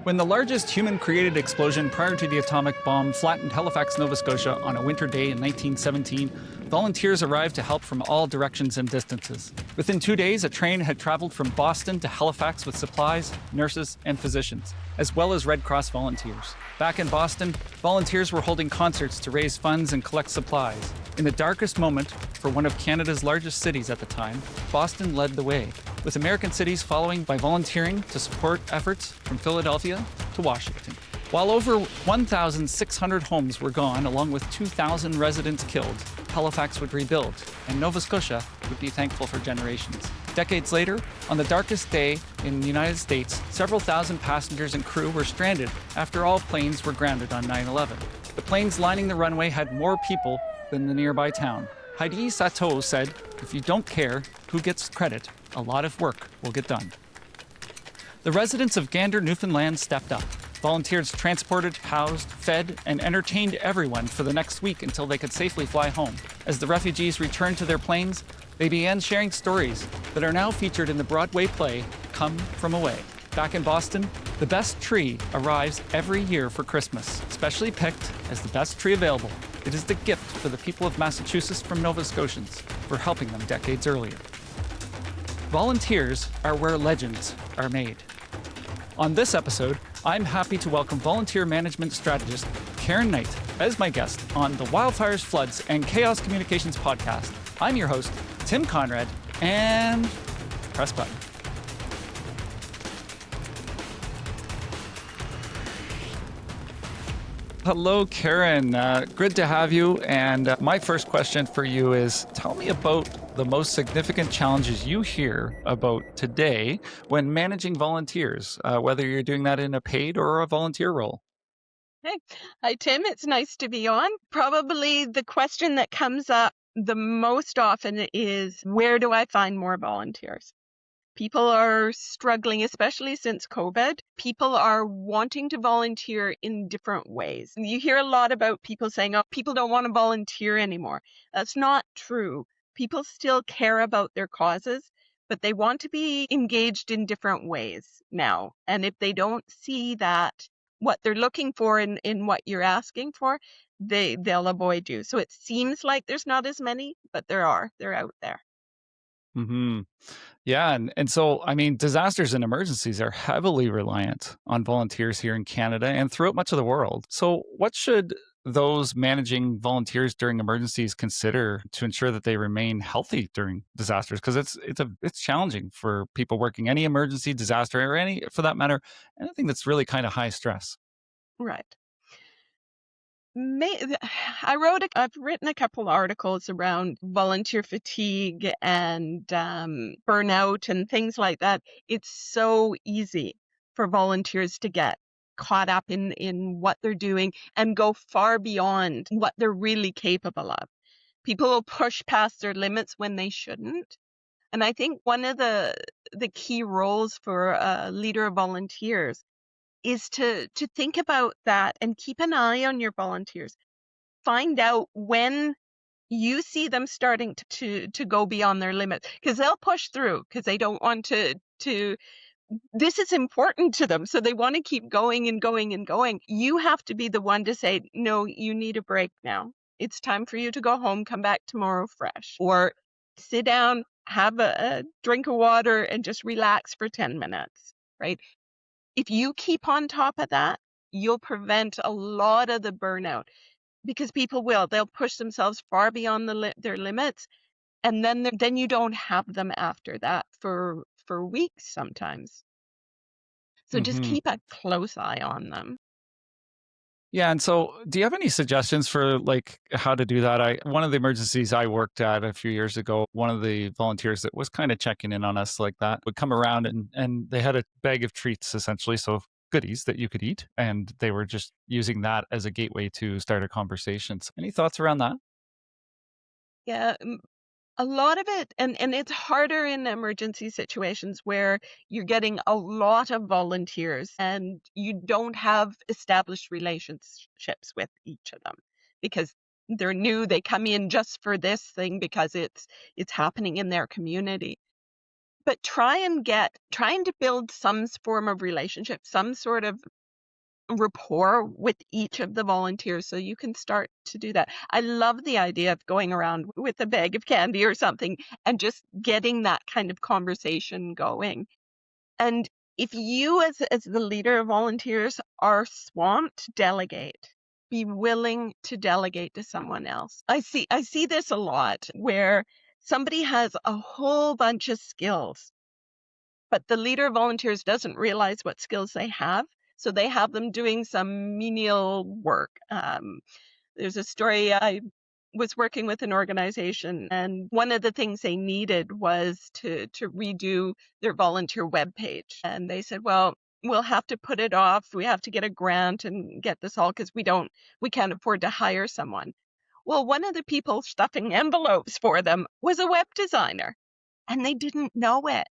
When the largest human-created explosion prior to the atomic bomb flattened Halifax, Nova Scotia on a winter day in 1917, volunteers arrived to help from all directions and distances. Within 2 days, a train had traveled from Boston to Halifax with supplies, nurses, and physicians, as well as Red Cross volunteers. Back in Boston, volunteers were holding concerts to raise funds and collect supplies. In the darkest moment, for one of Canada's largest cities at the time, Boston led the way, with American cities following by volunteering to support efforts from Philadelphia to Washington. While over 1,600 homes were gone, along with 2,000 residents killed, Halifax would rebuild, and Nova Scotia would be thankful for generations. Decades later, on the darkest day in the United States, several thousand passengers and crew were stranded after all planes were grounded on 9/11. The planes lining the runway had more people than the nearby town. Heidi Sato said, "If you don't care who gets credit, a lot of work will get done." The residents of Gander, Newfoundland stepped up. Volunteers transported, housed, fed, and entertained everyone for the next week until they could safely fly home. As the refugees returned to their planes, they began sharing stories that are now featured in the Broadway play, Come From Away. Back in Boston, the best tree arrives every year for Christmas, specially picked as the best tree available. It is the gift for the people of Massachusetts from Nova Scotians for helping them decades earlier. Volunteers are where legends are made. On this episode, I'm happy to welcome volunteer management strategist Karen Knight as my guest on the Wildfires, Floods, and Chaos Communications podcast. I'm your host, Tim Conrad, and press button. Hello, Karen. Good to have you. And my first question for you is, tell me about the most significant challenges you hear about today when managing volunteers, whether you're doing that in a paid or a volunteer role. Hey. Hi, Tim. It's nice to be on. Probably the question that comes up the most often is, where do I find more volunteers? People are struggling, especially since COVID. People are wanting to volunteer in different ways. You hear a lot about people saying, oh, people don't want to volunteer anymore. That's not true. People still care about their causes, but they want to be engaged in different ways now. And if they don't see that, what they're looking for in what you're asking for, they'll avoid you. So it seems like there's not as many, but there are. They're out there. Mm-hmm. Yeah. And so, I mean, disasters and emergencies are heavily reliant on volunteers here in Canada and throughout much of the world. So what should those managing volunteers during emergencies consider to ensure that they remain healthy during disasters? Because it's challenging for people working any emergency, disaster, or any, for that matter, anything that's really kind of high stress. Right. I've written a couple articles around volunteer fatigue and burnout and things like that. It's so easy for volunteers to get caught up in what they're doing and go far beyond what they're really capable of. People will push past their limits when they shouldn't. And I think one of the key roles for a leader of volunteers is to think about that and keep an eye on your volunteers. Find out when you see them starting to go beyond their limits, because they'll push through because they don't want to this is important to them, so they want to keep going and going and going. You have to be the one to say, no, you need a break now. It's time for you to go home, come back tomorrow fresh, or sit down, have a drink of water and just relax for 10 minutes, right? If you keep on top of that, you'll prevent a lot of the burnout, because they'll push themselves far beyond their limits, and then you don't have them after that for weeks sometimes. So just keep a close eye on them. Yeah. And so do you have any suggestions for like how to do that? One of the emergencies I worked at a few years ago, one of the volunteers that was kind of checking in on us like that would come around and they had a bag of treats essentially. So goodies that you could eat. And they were just using that as a gateway to start a conversation. So any thoughts around that? Yeah. A lot of it, and it's harder in emergency situations where you're getting a lot of volunteers and you don't have established relationships with each of them because they're new. They come in just for this thing because it's happening in their community. But trying to build some form of relationship, some sort of rapport with each of the volunteers, so you can start to do that. I love the idea of going around with a bag of candy or something and just getting that kind of conversation going. And if you, as the leader of volunteers, are swamped, delegate. Be willing to delegate to someone else. I see this a lot where somebody has a whole bunch of skills, but the leader of volunteers doesn't realize what skills they have, so they have them doing some menial work. There's a story. I was working with an organization, and one of the things they needed was to redo their volunteer webpage. And they said, well, we'll have to put it off. We have to get a grant and get this all because we can't afford to hire someone. Well, one of the people stuffing envelopes for them was a web designer, and they didn't know it.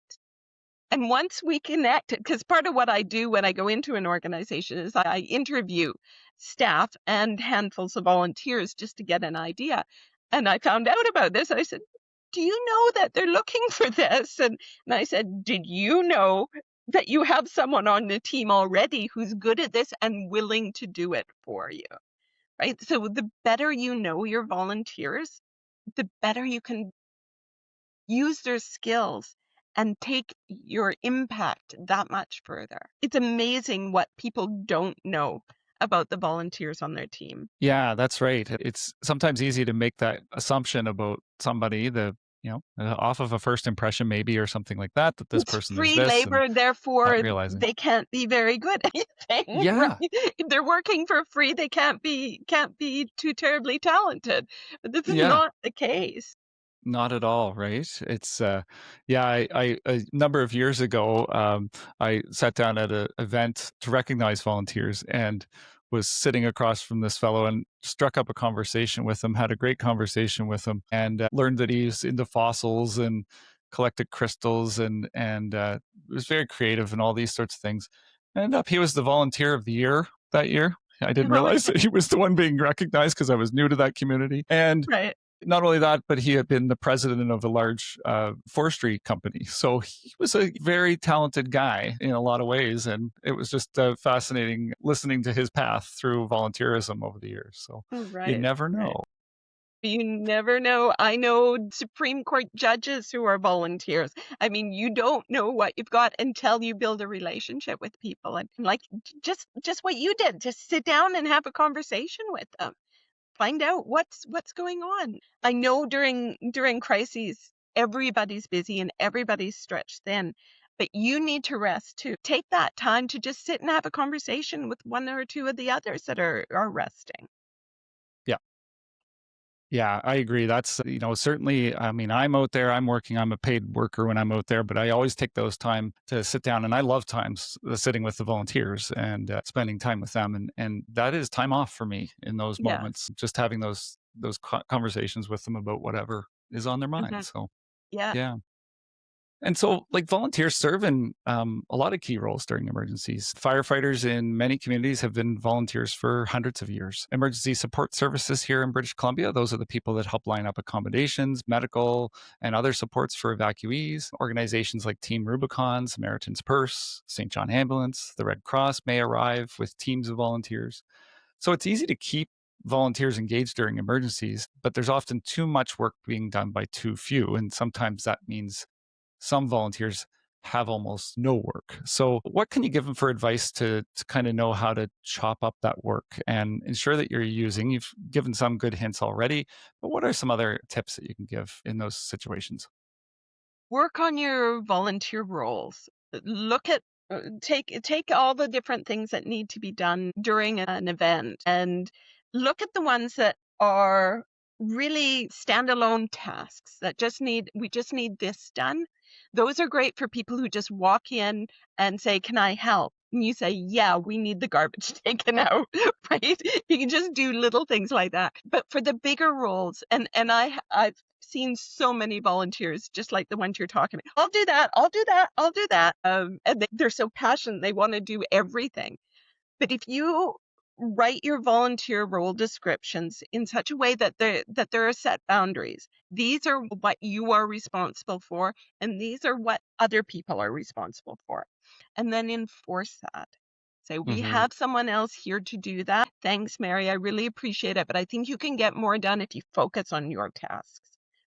And once we connected, because part of what I do when I go into an organization is I interview staff and handfuls of volunteers just to get an idea. And I found out about this. I said, do you know that they're looking for this? And I said, did you know that you have someone on the team already who's good at this and willing to do it for you? Right? So the better you know your volunteers, the better you can use their skills and take your impact that much further. It's amazing what people don't know about the volunteers on their team. Yeah, that's right. It's sometimes easy to make that assumption about somebody, off of a first impression maybe or something like that this It's person is free this, and labor, not therefore realizing. they can't be very good at anything. Yeah. Right? If they're working for free, they can't be too terribly talented. But this is Yeah. not the case. Not at all, right? It's I a number of years ago, I sat down at an event to recognize volunteers and was sitting across from this fellow and struck up a conversation with him, had a great conversation with him, and learned that he's into fossils and collected crystals and was very creative and all these sorts of things. Ended up he was the volunteer of the year that year. I didn't realize that he was the one being recognized because I was new to that community. And Right. not only that, but he had been the president of a large forestry company. So he was a very talented guy in a lot of ways. And it was just fascinating listening to his path through volunteerism over the years. So you Right. never know. Right. You never know. I know Supreme Court judges who are volunteers. I mean, you don't know what you've got until you build a relationship with people. And like just what you did, just sit down and have a conversation with them. Find out what's going on. I know during crises, everybody's busy and everybody's stretched thin, but you need to rest too. Take that time to just sit and have a conversation with one or two of the others that are resting. Yeah. Yeah, I agree. That's, certainly, I mean, I'm out there, I'm working, I'm a paid worker when I'm out there, but I always take those time to sit down, and I love times sitting with the volunteers and spending time with them. And that is time off for me in those Yeah. moments, just having those conversations with them about whatever is on their mind. Mhm. So, Yeah. yeah. And so, like, volunteers serve in a lot of key roles during emergencies. Firefighters in many communities have been volunteers for hundreds of years. Emergency support services here in British Columbia, those are the people that help line up accommodations, medical, and other supports for evacuees. Organizations like Team Rubicon, Samaritan's Purse, St. John Ambulance, the Red Cross may arrive with teams of volunteers. So it's easy to keep volunteers engaged during emergencies, but there's often too much work being done by too few. And sometimes that means some volunteers have almost no work. So what can you give them for advice to kind of know how to chop up that work and ensure that you've given some good hints already, but what are some other tips that you can give in those situations? Work on your volunteer roles. Look at take all the different things that need to be done during an event and look at the ones that are really standalone tasks that we just need this done. Those are great for people who just walk in and say, "Can I help?" And you say, "Yeah, we need the garbage taken out," right? You can just do little things like that. But for the bigger roles, and I've seen so many volunteers just like the ones you're talking about. I'll do that. I'll do that. I'll do that. And they're so passionate. They want to do everything. But if you write your volunteer role descriptions in such a way that there are set boundaries, these are what you are responsible for, and these are what other people are responsible for, and then enforce that. Say, we Mm-hmm. have someone else here to do that. Thanks, Mary. I really appreciate it. But I think you can get more done if you focus on your tasks,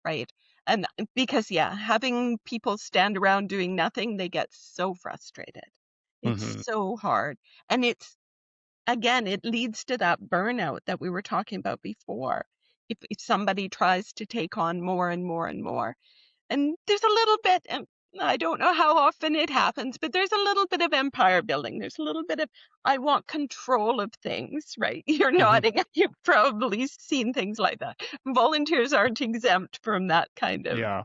right? And because, having people stand around doing nothing, they get so frustrated. Mm-hmm. It's so hard. And again, it leads to that burnout that we were talking about before. If somebody tries to take on more and more and more. And there's a little bit, I don't know how often it happens, but there's a little bit of empire building. There's a little bit of, I want control of things, right? You're Mm-hmm. nodding. You've probably seen things like that. Volunteers aren't exempt from that kind of Yeah.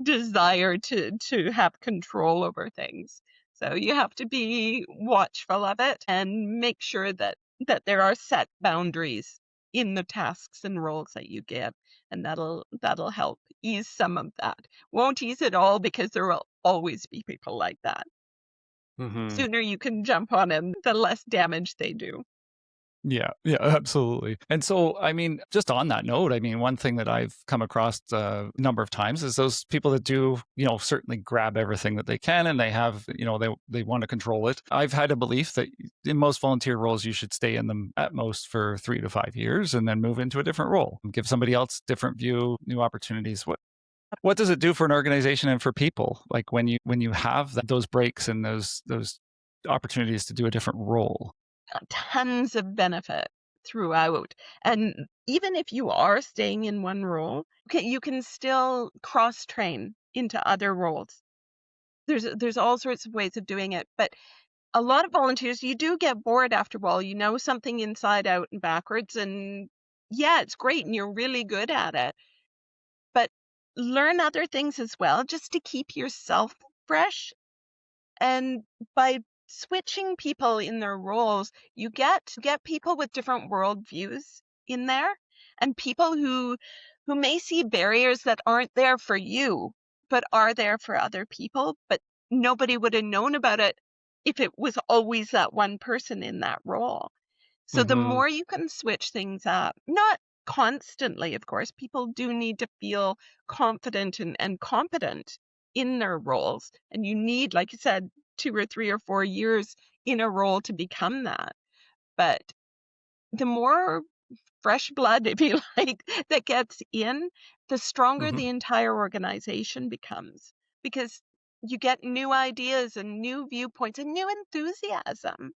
desire to have control over things. So you have to be watchful of it and make sure that there are set boundaries in the tasks and roles that you give, and that'll help ease some of that. Won't ease it all, because there will always be people like that. Mm-hmm. Sooner you can jump on them, the less damage they do. Yeah, absolutely. And so, I mean, just on that note, I mean, one thing that I've come across a number of times is those people that do, certainly grab everything that they can, and they have, they want to control it. I've had a belief that in most volunteer roles, you should stay in them at most for 3 to 5 years and then move into a different role and give somebody else different view, new opportunities. What does it do for an organization and for people? Like when you have those breaks and those opportunities to do a different role? Tons of benefit throughout. And even if you are staying in one role, you can still cross train into other roles. There's all sorts of ways of doing it, but a lot of volunteers, you do get bored after a while. You know something inside out and backwards, and it's great and you're really good at it. But learn other things as well, just to keep yourself fresh. And by switching people in their roles, you get people with different worldviews in there, and people who may see barriers that aren't there for you, but are there for other people. But nobody would have known about it if it was always that one person in that role. So the Mm-hmm. more you can switch things up, not constantly, of course, people do need to feel confident and competent in their roles. And you need, like you said, 2 or 3 or 4 years in a role to become that. But the more fresh blood, if you like, that gets in, the stronger Mm-hmm. the entire organization becomes, because you get new ideas and new viewpoints and new enthusiasm.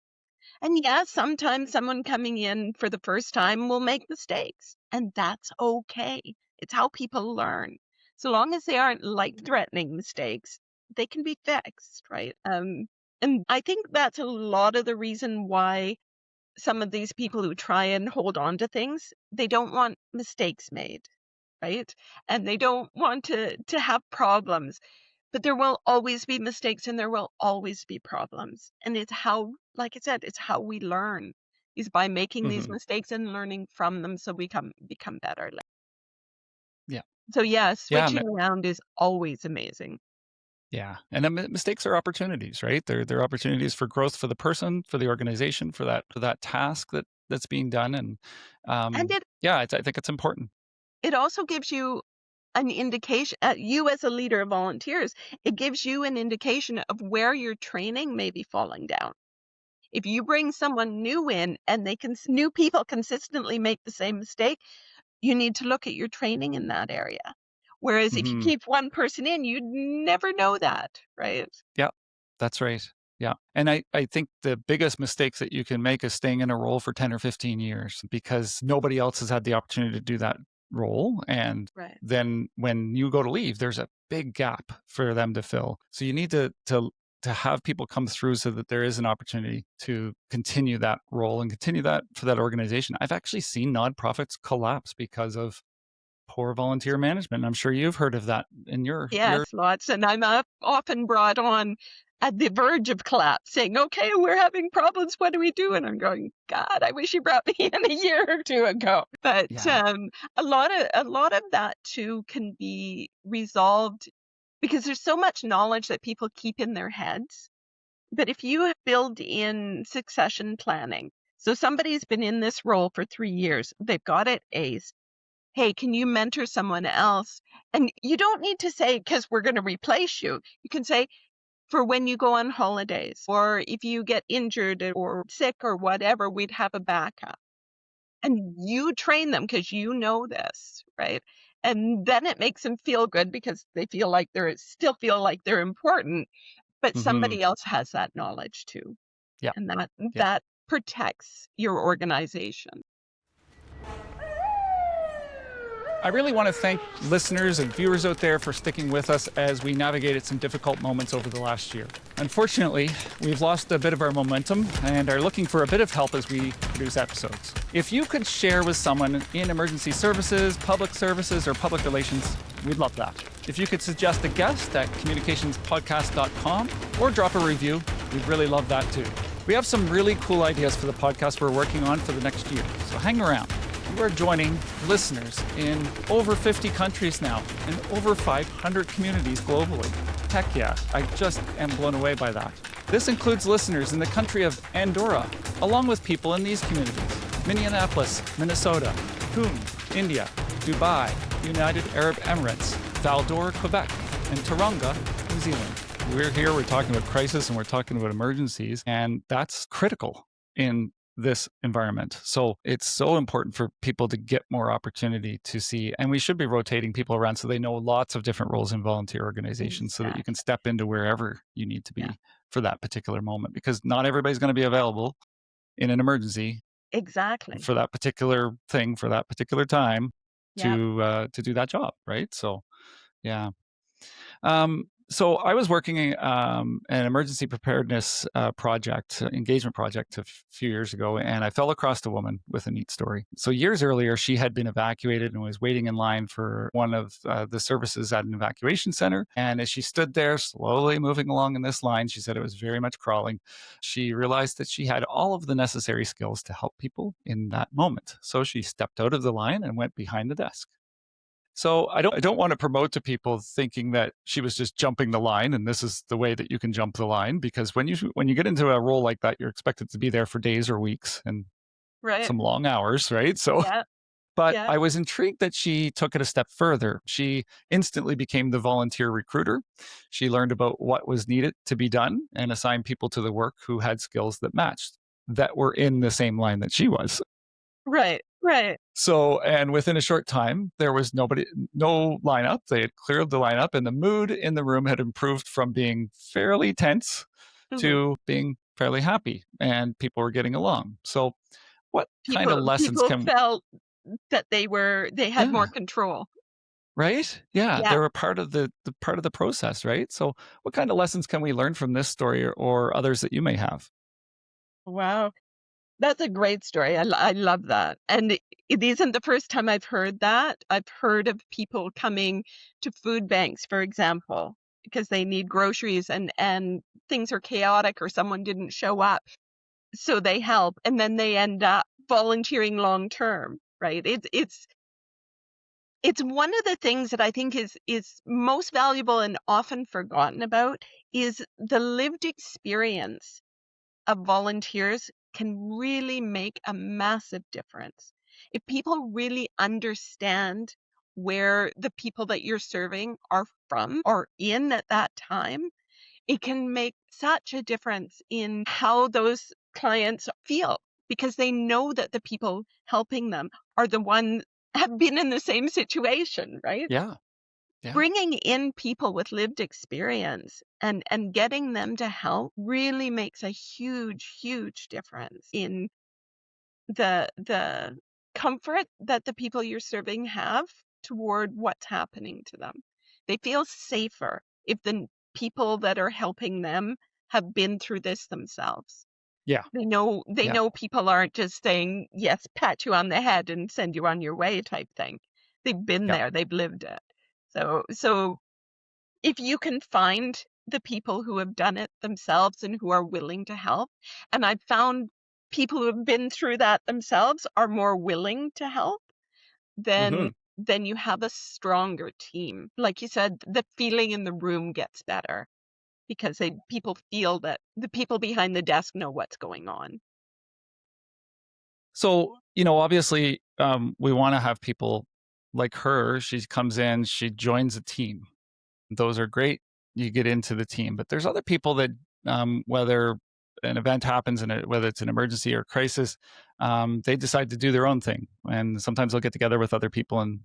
And sometimes someone coming in for the first time will make mistakes, and that's okay. It's how people learn. So long as they aren't life-threatening mistakes, they can be fixed, right? And I think that's a lot of the reason why some of these people who try and hold on to things, they don't want mistakes made, right? And they don't want to have problems. But there will always be mistakes and there will always be problems. And it's how, like I said, it's how we learn, is by making these Mm-hmm. mistakes and learning from them, so we become better. Yeah. So Yeah. switching around is always amazing. Yeah. And mistakes are opportunities, right? They're opportunities for growth for the person, for the organization, for that task that's being done. And And I think it's important. it also gives you an indication, you as a leader of volunteers, it gives you an indication of where your training may be falling down. If you bring someone new in and new people consistently make the same mistake, you need to look at your training in that area. Whereas if you Mm-hmm. keep one person in, you'd never know that, right? Yeah, that's right. Yeah. And I think the biggest mistakes that you can make is staying in a role for 10 or 15 years, because nobody else has had the opportunity to do that role. And Right. then when you go to leave, there's a big gap for them to fill. So you need to have people come through so that there is an opportunity to continue that role and continue that for that organization. I've actually seen nonprofits collapse because of poor volunteer management. I'm sure you've heard of that in your Yes, lots. And I'm often brought on at the verge of collapse, saying, okay, we're having problems. What do we do? And I'm going, God, I wish you brought me in a year or two ago. But yeah. a lot of that too can be resolved, because there's so much knowledge that people keep in their heads. But if you build in succession planning, so somebody's been in this role for 3 years, they've got it aced. Hey, can you mentor someone else? And you don't need to say, because we're going to replace you. You can say, for when you go on holidays, or if you get injured or sick or whatever, we'd have a backup. And you train them because you know this, right? And then it makes them feel good because they still feel like they're important, but Hmm. somebody else has that knowledge too. Yeah. And Yeah. that protects your organization. I really want to thank listeners and viewers out there for sticking with us as we navigated some difficult moments over the last year. Unfortunately, we've lost a bit of our momentum and are looking for a bit of help as we produce episodes. If you could share with someone in emergency services, or public relations, we'd love that. If you could suggest a guest at communicationspodcast.com or drop a review, we'd really love that too. We have some really cool ideas for the podcast we're working on for the next year, so hang around. We're joining listeners in over 50 countries now and over 500 communities globally. Heck yeah, I just am blown away by that. This includes listeners in the country of Andorra, along with people in these communities: Minneapolis, Minnesota, Coon, India, Dubai, United Arab Emirates, Val-d'Or, Quebec, and Taronga, New Zealand. We're here, we're talking about crisis and we're talking about emergencies, and that's critical in this environment. So it's so important for people to get more opportunity to see, and we should be rotating people around so they know lots of different roles in volunteer organizations so that you can Exactly. step into wherever you need to be Yeah, for that particular moment, because not everybody's going to be available in an emergency exactly. for that particular thing, for that particular time Yeah. to do that job, right? So yeah. So I was working an emergency preparedness engagement project a few years ago, and I fell across a woman with a neat story. So years earlier, she had been evacuated and was waiting in line for one of the services at an evacuation center. And as she stood there, slowly moving along in this line, she said it was very much crawling. She realized that she had all of the necessary skills to help people in that moment. So she stepped out of the line and went behind the desk. So I don't want to promote to people thinking that she was just jumping the line and this is the way that you can jump the line, because when you get into a role like that, you're expected to be there for days or weeks and Right. some long hours, right? So Yeah. but Yeah. I was intrigued that she took it a step further. She instantly became the volunteer recruiter. She learned about what was needed to be done and assigned people to the work who had skills that matched, that were in the same line that she was. Right. Right. So, and within a short time, there was no lineup. They had cleared the lineup, and the mood in the room had improved from being fairly tense Mhm. to being fairly happy, and people were getting along. So, what kind of lessons People can, felt that they had more yeah, control. right? Yeah, Yeah. they're a part of the part of the process, right? So, what kind of lessons can we learn from this story or others that you may have? Wow. That's a great story. I love that. And it isn't the first time I've heard that. I've heard of people coming to food banks, for example, because they need groceries and things are chaotic or someone didn't show up. So they help and then they end up volunteering long term, right? It's one of the things that I think is most valuable and often forgotten about is the lived experience of volunteers can really make a massive difference. If people really understand where the people that you're serving are from or in at that time, it can make such a difference in how those clients feel because they know that the people helping them are the ones have been in the same situation, right? Yeah, yeah, Bringing in people with lived experience and getting them to help really makes a huge difference in the comfort that the people you're serving have toward what's happening to them. They feel safer if the people that are helping them have been through this themselves. yeah, They yeah, know people aren't just saying, yes, pat you on the head and send you on your way type thing. They've been yeah. there, they've lived it. So if you can find the people who have done it themselves and who are willing to help, and I've found people who have been through that themselves are more willing to help, Hmm. then you have a stronger team. Like you said, the feeling in the room gets better because people feel that the people behind the desk know what's going on. So, obviously, we want to have people like her. She comes in, she joins a team. Those are great you get into the team. But there's other people that, whether an event happens and whether it's an emergency or crisis, they decide to do their own thing. And sometimes they'll get together with other people and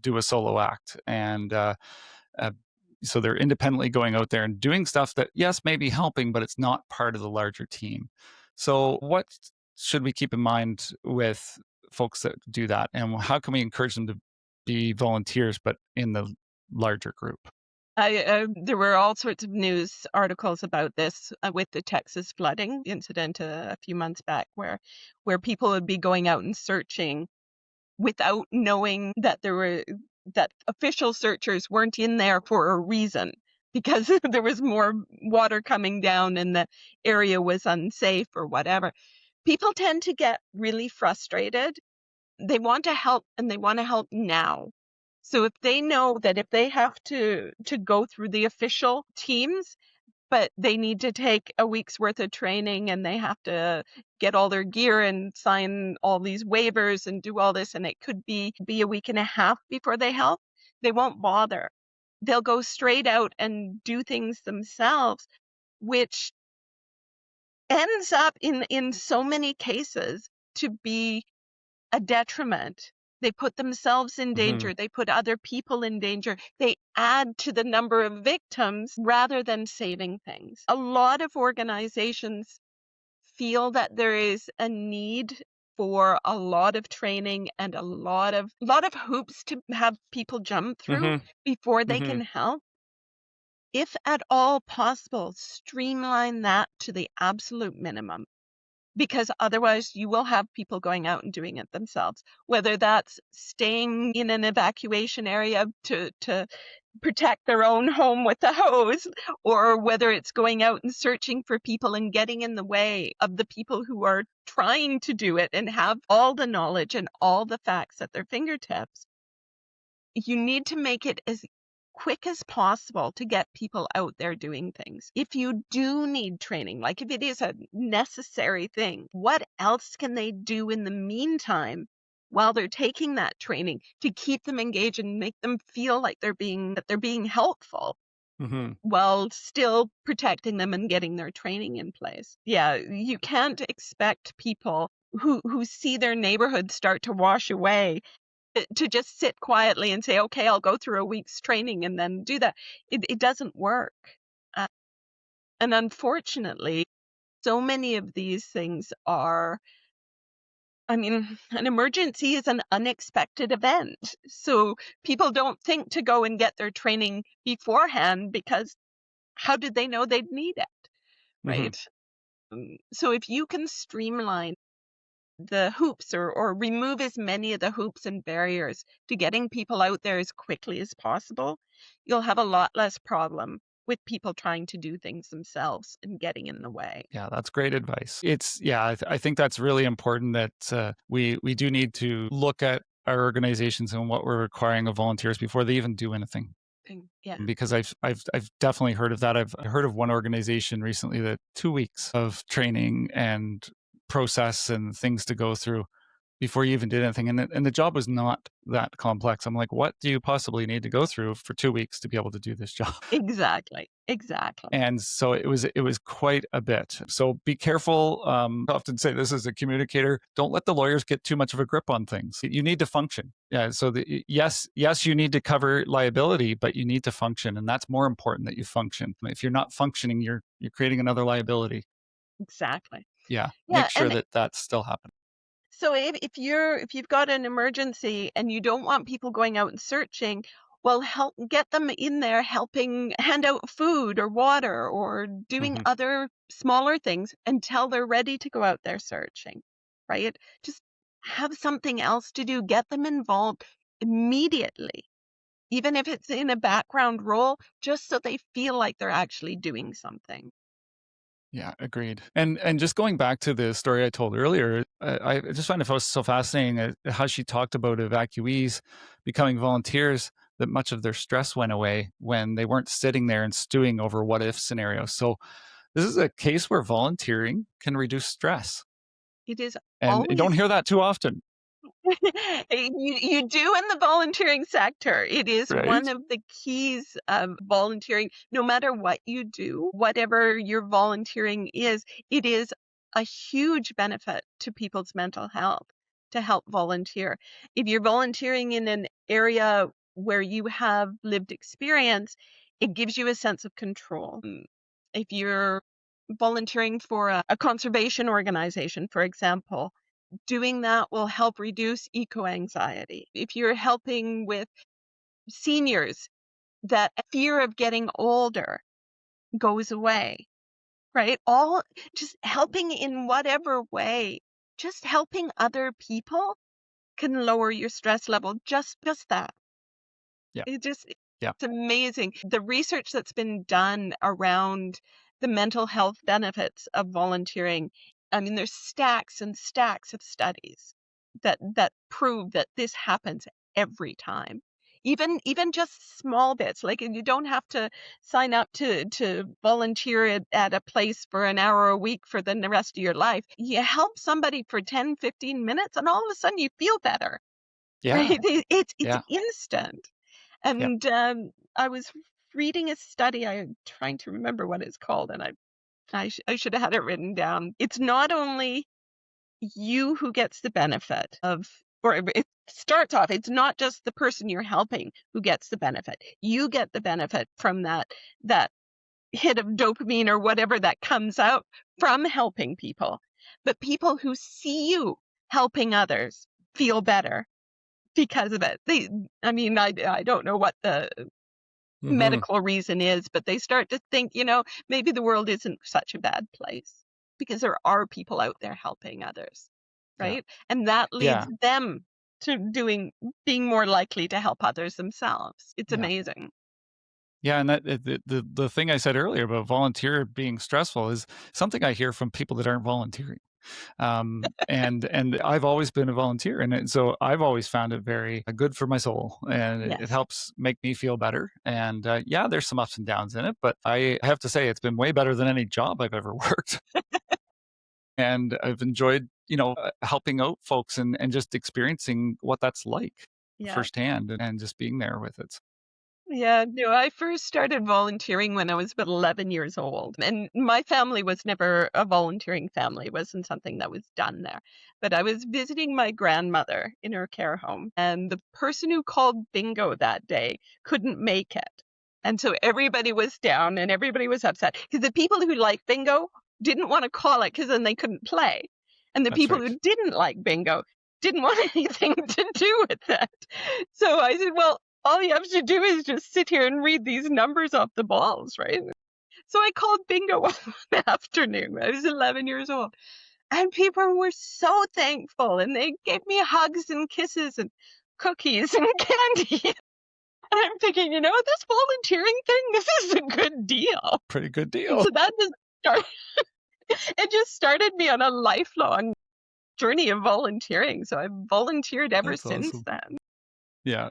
do a solo act. And uh, so they're independently going out there and doing stuff that, yes, may be helping, but it's not part of the larger team. So what should we keep in mind with folks that do that? And how can we encourage them to be volunteers, but in the larger group? There were all sorts of news articles about this with the Texas flooding incident a few months back, where people would be going out and searching without knowing that that official searchers weren't in there for a reason, because there was more water coming down and the area was unsafe or whatever. People tend to get really frustrated. They want to help, and they want to help now. So if they know that if they have to go through the official teams, but they need to take a week's worth of training and they have to get all their gear and sign all these waivers and do all this, and it could be a week and a half before they help, they won't bother. They'll go straight out and do things themselves, which ends up in so many cases to be a detriment. They put themselves in danger. They put other people in danger. They add to the number of victims rather than saving things. A lot of organizations feel that there is a need for a lot of training and a lot of hoops to have people jump through before they can help. If at all possible, streamline that to the absolute minimum, because otherwise you will have people going out and doing it themselves, whether that's staying in an evacuation area to protect their own home with a hose, or whether it's going out and searching for people and getting in the way of the people who are trying to do it and have all the knowledge and all the facts at their fingertips. You need to make it as quick as possible to get people out there doing things. If you do need training, like if it is a necessary thing, what else can they do in the meantime while they're taking that training to keep them engaged and make them feel like they're being helpful while still protecting them and getting their training in place? Yeah, you can't expect people who see their neighborhood start to wash away to just sit quietly and say, okay, I'll go through a week's training and then do that. It doesn't work. And unfortunately, so many of these things are, an emergency is an unexpected event. So people don't think to go and get their training beforehand, because how did they know they'd need it, right? So if you can streamline the hoops or remove as many of the hoops and barriers to getting people out there as quickly as possible, you'll have a lot less problem with people trying to do things themselves and getting in the way. Yeah, that's great advice. I think that's really important, that we do need to look at our organizations and what we're requiring of volunteers before they even do anything. Yeah. Because I've definitely heard of that. I've heard of one organization recently that 2 weeks of training and process and things to go through before you even did anything. And the job was not that complex. I'm like, what do you possibly need to go through for 2 weeks to be able to do this job? Exactly. And so it was quite a bit. So be careful. I often say this as a communicator: don't let the lawyers get too much of a grip on things. You need to function. Yeah. So yes, you need to cover liability, but you need to function, and that's more important, that you function. If you're not functioning, you're creating another liability. Exactly. Yeah. Yeah, Make sure and that that's still happening. so if you've got an emergency and you don't want people going out and searching, well, help get them in there helping hand out food or water or doing other smaller things until they're ready to go out there searching, right? Just have something else to do. Get them involved immediately, even if it's in a background role, just so they feel like they're actually doing something. Yeah, agreed. And just going back to the story I told earlier, I just find it so fascinating how she talked about evacuees becoming volunteers, that much of their stress went away when they weren't sitting there and stewing over what if scenarios. So this is a case where volunteering can reduce stress. It is And you don't always hear that too often. You do in the volunteering sector. It is Right? one of the keys of volunteering. No matter what you do, whatever your volunteering is, it is a huge benefit to people's mental health to help volunteer. If you're volunteering in an area where you have lived experience, it gives you a sense of control. If you're volunteering for a conservation organization, for example, doing that will help reduce eco-anxiety. If you're helping with seniors, that fear of getting older goes away, right? All just helping in whatever way, just helping other people can lower your stress level. Just that. Yeah. It just, Yeah. it's amazing. The research that's been done around the mental health benefits of volunteering. I mean, there's stacks and stacks of studies that prove that this happens every time. Even just small bits, like you don't have to sign up to volunteer at a place for an hour a week for the rest of your life. You help somebody for 10, 15 minutes and all of a sudden you feel better, Yeah. right? It's Yeah. instant. Yeah. And I was reading a study. I'm trying to remember what it's called, and I should have had it written down. It's not only you who gets the benefit of, or it starts off, it's not just the person you're helping who gets the benefit. You get the benefit from that hit of dopamine or whatever that comes out from helping people. But people who see you helping others feel better because of it. I mean, I don't know what the Hmm. medical reason is, but they start to think, maybe the world isn't such a bad place because there are people out there helping others, Yeah. right? And that leads Yeah. them to being more likely to help others themselves. It's Yeah. amazing. Yeah, and that the thing I said earlier about volunteer being stressful is something I hear from people that aren't volunteering. And I've always been a volunteer, and so I've always found it very good for my soul, and it Yes. helps make me feel better. And yeah, there's some ups and downs in it, but I have to say it's been way better than any job I've ever worked. And I've enjoyed, helping out folks and just experiencing what that's like Yeah. firsthand and just being there with it. Yeah, no, I first started volunteering when I was about 11 years old. And my family was never a volunteering family. It wasn't something that was done there. But I was visiting my grandmother in her care home, and the person who called bingo that day couldn't make it. And so everybody was down and everybody was upset because the people who liked bingo didn't want to call it because then they couldn't play. And the That's people right. who didn't like bingo didn't want anything to do with it. So I said, well, all you have to do is just sit here and read these numbers off the balls, right? So I called bingo one afternoon. I was 11 years old. And people were so thankful. And they gave me hugs and kisses and cookies and candy. And I'm thinking, this volunteering thing, this is a good deal. Pretty good And deal. so that just started, it just started me on a lifelong journey of volunteering. So I've volunteered ever That's since awesome. then. Yeah.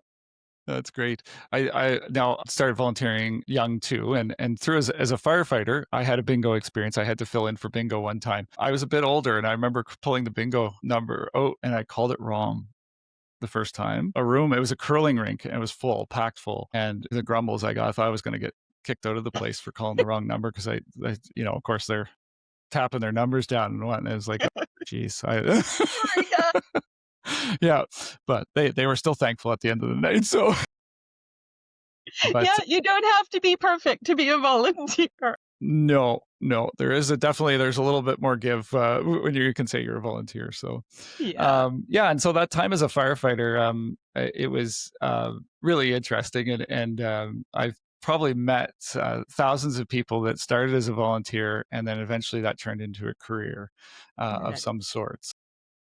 That's great. I now started volunteering young too, and through as a firefighter, I had a bingo experience. I had to fill in for bingo one time. I was a bit older, and I remember pulling the bingo number out, and I called it wrong the first time. It was a curling rink, and it was full, packed full, and the grumbles I got, I thought I was going to get kicked out of the place for calling the wrong number because of course they're tapping their numbers down and what, and it was like, geez, Oh my God. yeah, but they were still thankful at the end of the night. So. But Yeah, you don't have to be perfect to be a volunteer. no, there's a little bit more give when you can say you're a volunteer. So Yeah. yeah, and so that time as a firefighter, it was really interesting, and I've probably met thousands of people that started as a volunteer, and then eventually that turned into a career of Yeah. some sorts.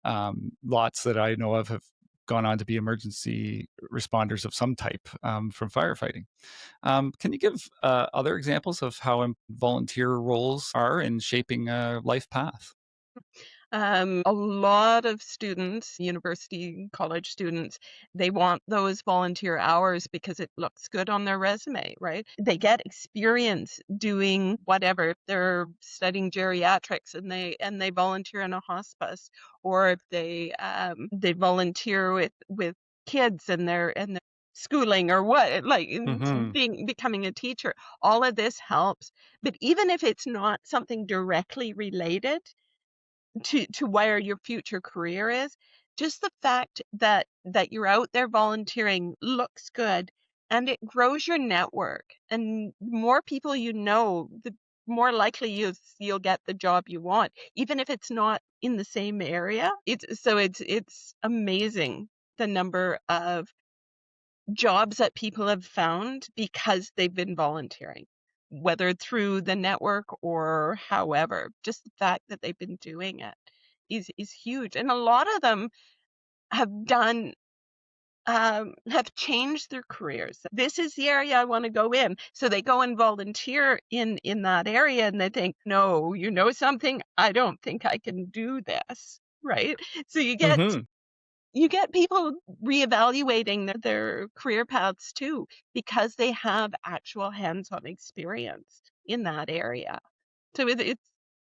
Lots that I know of have gone on to be emergency responders of some type from firefighting. Can you give other examples of how volunteer roles are in shaping a life path? A lot of students, university, college students, they want those volunteer hours because it looks good on their resume, right? They get experience doing whatever. If they're studying geriatrics and they volunteer in a hospice, or if they volunteer with kids and they're schooling or what, like Hmm. becoming a teacher. All of this helps. But even if it's not something directly related to where your future career is, just the fact that you're out there volunteering looks good, and it grows your network. And the more people you know, the more likely you'll get the job you want, even if it's not in the same area. It's amazing the number of jobs that people have found because they've been volunteering, whether through the network or however. Just the fact that they've been doing it is huge. And a lot of them have done have changed their careers. This is the area I want to go in. So they go and volunteer in that area and they think, no, you know something? I don't think I can do this. Right. So Hmm. you get people reevaluating their career paths too, because they have actual hands-on experience in that area. So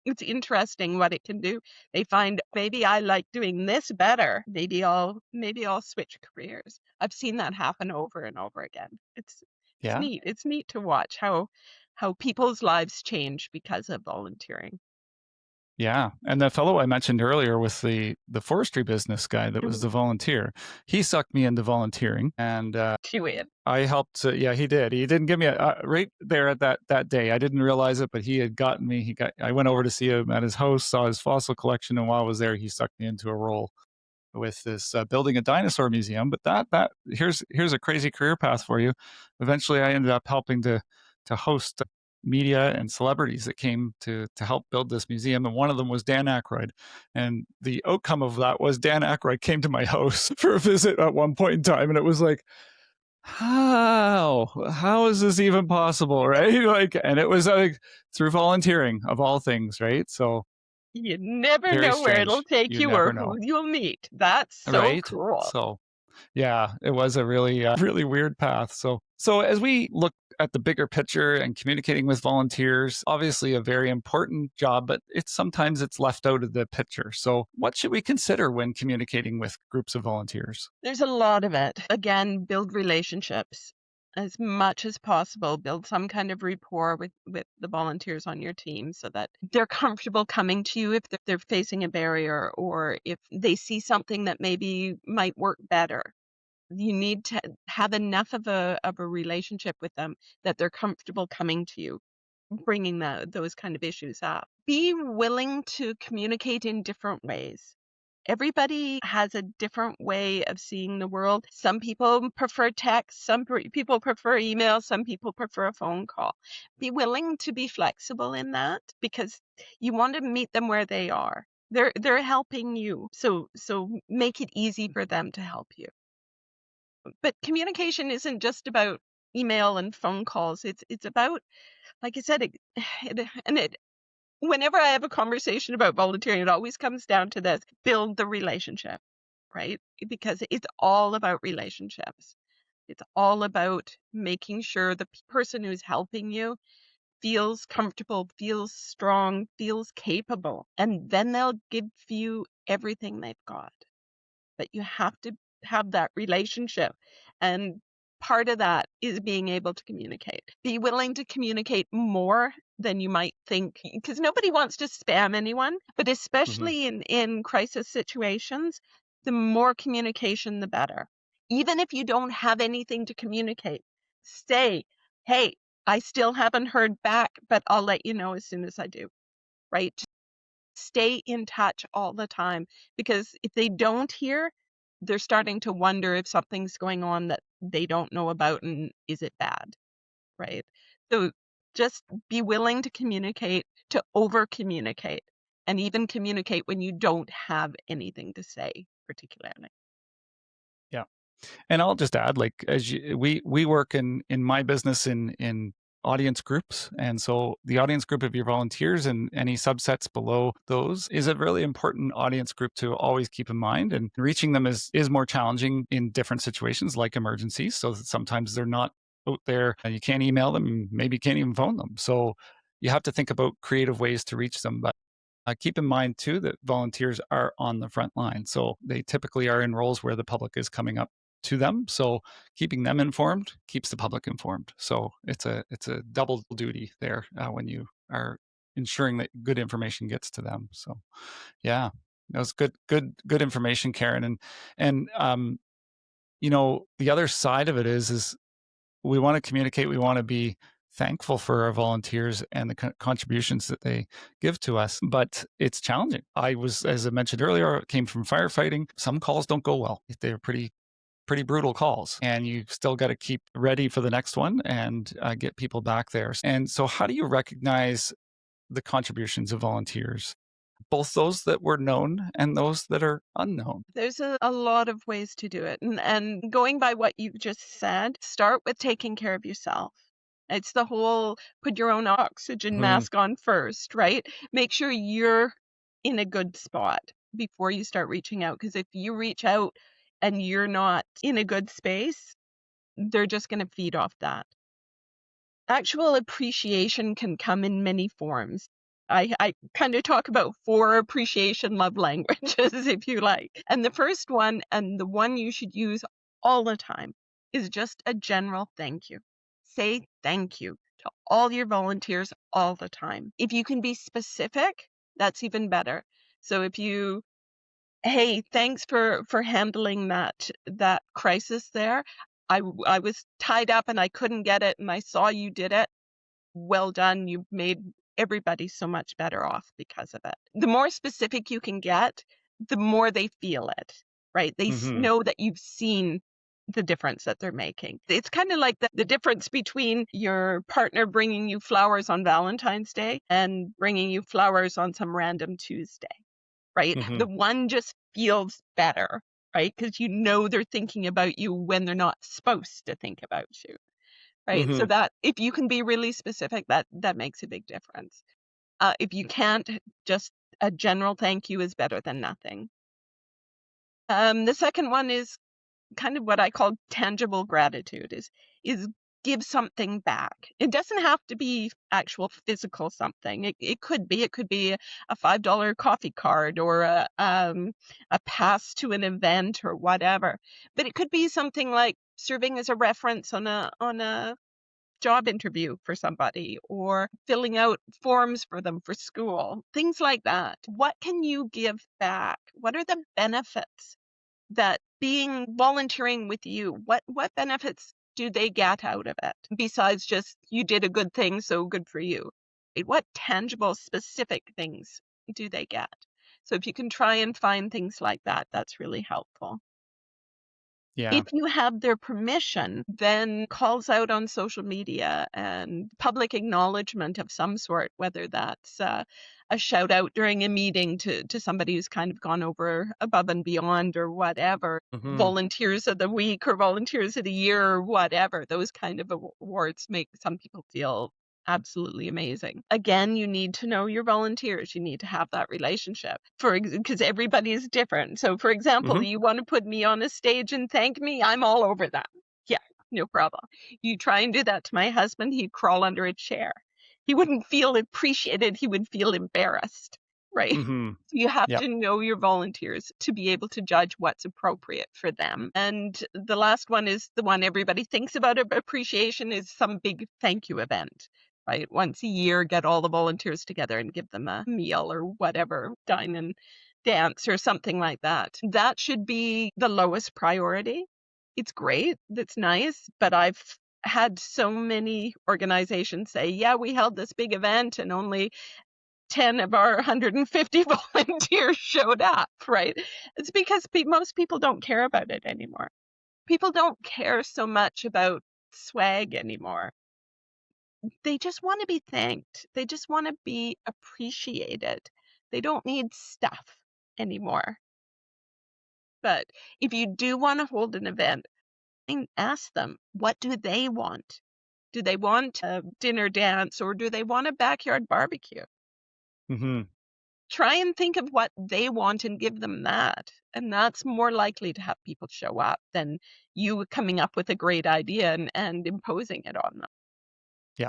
it's interesting what it can do. They find, maybe I like doing this better. Maybe I'll switch careers. I've seen that happen over and over again. It's Yeah. neat. It's neat to watch how people's lives change because of volunteering. Yeah. And the fellow I mentioned earlier with the forestry business guy that was Mhm. the volunteer, he sucked me into volunteering, and To it. I helped. Yeah, he did. He didn't give me a right there at that day. I didn't realize it, but he had gotten me. I went over to see him at his house, saw his fossil collection, and while I was there, he sucked me into a role with this building a dinosaur museum. But that here's a crazy career path for you. Eventually, I ended up helping to host media and celebrities that came to help build this museum, and one of them was Dan Aykroyd. And the outcome of that was Dan Aykroyd came to my house for a visit at one point in time, and it was like, how is this even possible, right? Like, and it was like through volunteering of all things, right? So You never very know where it'll strange. take You you or never who know, you'll meet. That's so right? cool. So yeah, it was a really really weird path. So as we look at the bigger picture and communicating with volunteers, obviously a very important job, but sometimes it's left out of the picture. So what should we consider when communicating with groups of volunteers? There's a lot of it. Again, build relationships as much as possible. Build some kind of rapport with the volunteers on your team so that they're comfortable coming to you if they're facing a barrier, or if they see something that maybe might work better. You need to have enough of a relationship with them that they're comfortable coming to you, bringing those kind of issues up. Be willing to communicate in different ways. Everybody has a different way of seeing the world. Some people prefer text, people prefer email, some people prefer a phone call. Be willing to be flexible in that, because you want to meet them where they are. They're helping you. So make it easy for them to help you. But communication isn't just about email and phone calls. It's about, like I said, whenever I have a conversation about volunteering, it always comes down to this: build the relationship, right? Because it's all about relationships. It's all about making sure the person who's helping you feels comfortable, feels strong, feels capable, and then they'll give you everything they've got. But you have to have that relationship. And part of that is being able to communicate. Be willing to communicate more than you might think, because nobody wants to spam anyone, but Mhm. especially in crisis situations, the more communication, the better. Even if you don't have anything to communicate, say, hey, I still haven't heard back, but I'll let you know as soon as I do, right? Stay in touch all the time, because if they don't hear, they're starting to wonder if something's going on that they don't know about, and is it bad, right? So just be willing to communicate, to over communicate, and even communicate when you don't have anything to say particularly. Yeah. And I'll just add, like, we work in my business in audience groups. And so the audience group of your volunteers and any subsets below those is a really important audience group to always keep in mind. And reaching them is more challenging in different situations like emergencies. So that sometimes they're not out there and you can't email them and maybe can't even phone them. So you have to think about creative ways to reach them. But keep in mind too that volunteers are on the front line. So they typically are in roles where the public is coming up to them. So keeping them informed keeps the public informed. So it's a double duty there when you are ensuring that good information gets to them. So yeah, that was good information, Karen. And the other side of it is we want to communicate. We want to be thankful for our volunteers and the contributions that they give to us, but it's challenging. As I mentioned earlier, came from firefighting. Some calls don't go well. They're pretty brutal calls, and you still got to keep ready for the next one and get people back there. And so how do you recognize the contributions of volunteers, both those that were known and those that are unknown? There's a lot of ways to do it. And going by what you just said, start with taking care of yourself. It's the whole put your own oxygen mask on first, right? Make sure you're in a good spot before you start reaching out. Because if you reach out and you're not in a good space, they're just going to feed off that. Actual appreciation can come in many forms. I kind of talk about 4 appreciation love languages, if you like. And the first one, and the one you should use all the time, is just a general thank you. Say thank you to all your volunteers all the time. If you can be specific, that's even better. So if you, hey, thanks for handling that crisis there. I was tied up and I couldn't get it, and I saw you did it. Well done. You've made everybody so much better off because of it. The more specific you can get, the more they feel it, right? They know that you've seen the difference that they're making. It's kind of like the difference between your partner bringing you flowers on Valentine's Day and bringing you flowers on some random Tuesday, right? The one just feels better, right? Because you know they're thinking about you when they're not supposed to think about you. Right. So that if you can be really specific, that makes a big difference. If you can't, just a general thank you is better than nothing. The second one is kind of what I call tangible gratitude is give something back. It doesn't have to be actual physical something. It could be a $5 coffee card or a pass to an event or whatever. But it could be something like serving as a reference on a job interview for somebody or filling out forms for them for school, things like that. What can you give back? What are the benefits that being volunteering with you, what benefits do they get out of it besides just you did a good thing, so good for you? What tangible, specific things do they get? So if you can try and find things like that, that's really helpful. Yeah. If you have their permission, then calls out on social media and public acknowledgement of some sort, whether that's a shout out during a meeting to somebody who's kind of gone over above and beyond or whatever, volunteers of the week or volunteers of the year or whatever. Those kind of awards make some people feel absolutely amazing. Again, you need to know your volunteers. You need to have that relationship because everybody is different. So for example, you want to put me on a stage and thank me, I'm all over that. Yeah, no problem. You try and do that to my husband, he'd crawl under a chair. He wouldn't feel appreciated. He would feel embarrassed, right? You have to know your volunteers to be able to judge what's appropriate for them. And the last one is the one everybody thinks about appreciation is some big thank you event. Right? Once a year, get all the volunteers together and give them a meal or whatever, dine and dance or something like that. That should be the lowest priority. It's great. That's nice. But I've had so many organizations say, yeah, we held this big event and only 10 of our 150 volunteers showed up, right? It's because most people don't care about it anymore. People don't care so much about swag anymore. They just want to be thanked. They just want to be appreciated. They don't need stuff anymore. But if you do want to hold an event, ask them, what do they want? Do they want a dinner dance or do they want a backyard barbecue? Mm-hmm. Try and think of what they want and give them that. And that's more likely to have people show up than you coming up with a great idea and imposing it on them. Yeah.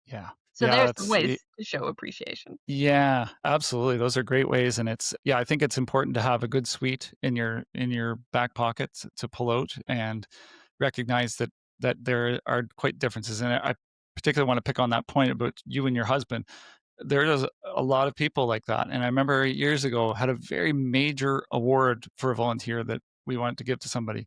Yeah. So Yeah. there's some ways to show appreciation. Yeah, absolutely. Those are great ways. And I think it's important to have a good suite in your back pocket to pull out and recognize that there are quite differences. And I particularly want to pick on that point about you and your husband. There is a lot of people like that. And I remember years ago had a very major award for a volunteer that we wanted to give to somebody.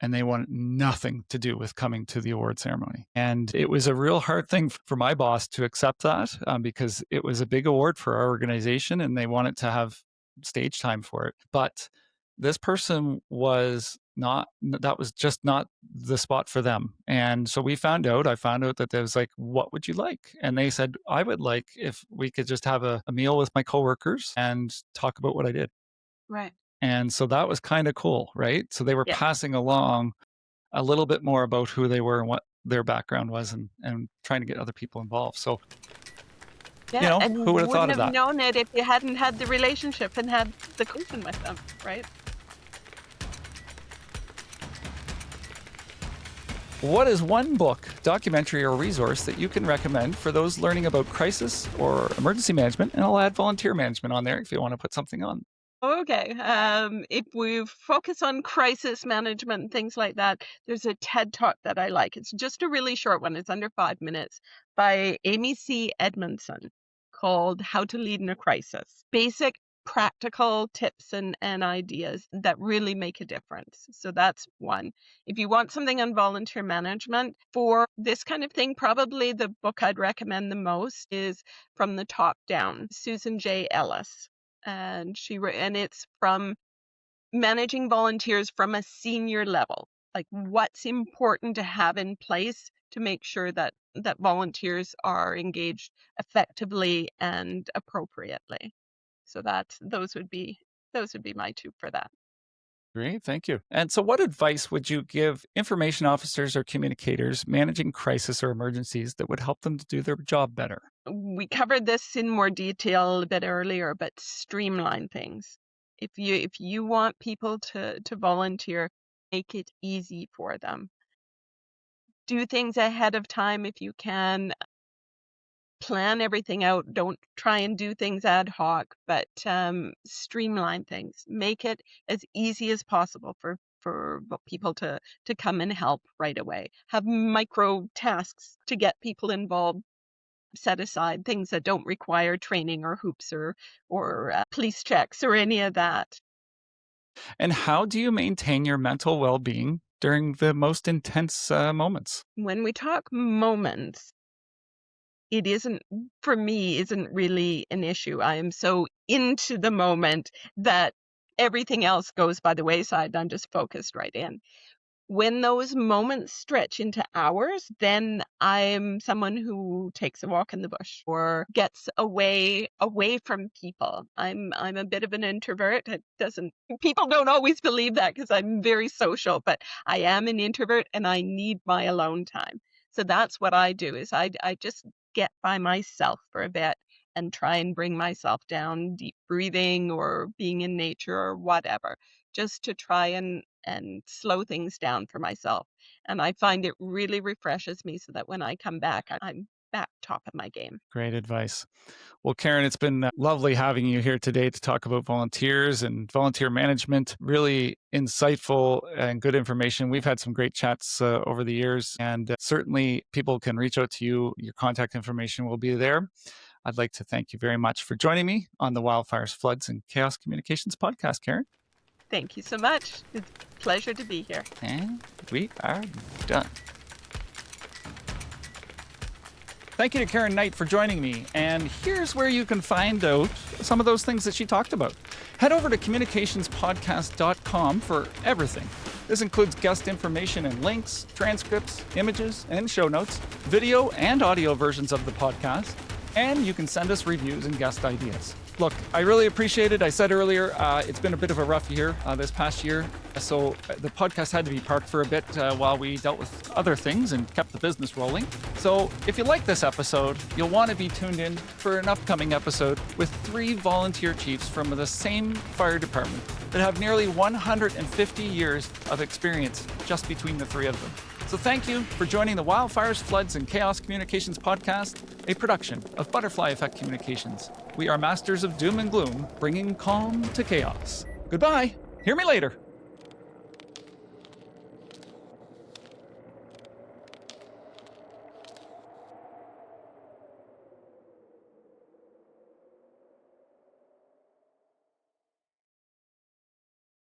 And they wanted nothing to do with coming to the award ceremony. And it was a real hard thing for my boss to accept that because it was a big award for our organization and they wanted to have stage time for it. But this person that was just not the spot for them. And so I found out that there was like, what would you like? And they said, I would like if we could just have a meal with my coworkers and talk about what I did. Right. And so that was kind of cool, right? So they were Yeah. passing along a little bit more about who they were and what their background was and trying to get other people involved. So, Yeah. And you who would have thought wouldn't of have that? known it if you hadn't had the relationship and had the connection with them, right? What is one book, documentary, or resource that you can recommend for those learning about crisis or emergency management? And I'll add volunteer management on there if you want to put something on. Okay. If we focus on crisis management and things like that, there's a TED Talk that I like. It's just a really short one. It's under 5 minutes by Amy C. Edmondson called How to Lead in a Crisis. Basic practical tips and ideas that really make a difference. So that's one. If you want something on volunteer management for this kind of thing, probably the book I'd recommend the most is From the Top Down, Susan J. Ellis. And it's from managing volunteers from a senior level, like what's important to have in place to make sure that volunteers are engaged effectively and appropriately. So those would be my two for that. Great, thank you. And so what advice would you give information officers or communicators managing crisis or emergencies that would help them to do their job better? We covered this in more detail a bit earlier, but streamline things. If you want people to volunteer, make it easy for them. Do things ahead of time if you can. Plan everything out. Don't try and do things ad hoc, but streamline things. Make it as easy as possible for people to come and help right away. Have micro tasks to get people involved set aside, things that don't require training or hoops or police checks or any of that. And how do you maintain your mental well-being during the most intense moments? When we talk moments, it isn't really an issue. I am so into the moment that everything else goes by the wayside and I'm just focused right in. When those moments stretch into hours, then I'm someone who takes a walk in the bush or gets away from people. I'm a bit of an introvert. People don't always believe that because I'm very social, but I am an introvert and I need my alone time. So that's what I do is I just get by myself for a bit and try and bring myself down, deep breathing or being in nature or whatever, just to try and slow things down for myself. And I find it really refreshes me so that when I come back, I'm back top of my game. Great advice. Well, Karen, it's been lovely having you here today to talk about volunteers and volunteer management. Really insightful and good information. We've had some great chats over the years, and certainly people can reach out to you. Your contact information will be there. I'd like to thank you very much for joining me on the Wildfires, Floods, and Chaos Communications podcast, Karen. Thank you so much. It's a pleasure to be here. And we are done. Thank you to Karen Knight for joining me. And here's where you can find out some of those things that she talked about. Head over to communicationspodcast.com for everything. This includes guest information and links, transcripts, images, and show notes, video and audio versions of the podcast, And you can send us reviews and guest ideas. Look, I really appreciate it. I said earlier, it's been a bit of a rough year this past year. So the podcast had to be parked for a bit while we dealt with other things and kept the business rolling. So if you like this episode, you'll want to be tuned in for an upcoming episode with 3 volunteer chiefs from the same fire department that have nearly 150 years of experience just between the 3 of them. So thank you for joining the Wildfires, Floods, and Chaos Communications podcast, a production of Butterfly Effect Communications. We are masters of doom and gloom, bringing calm to chaos. Goodbye. Hear me later.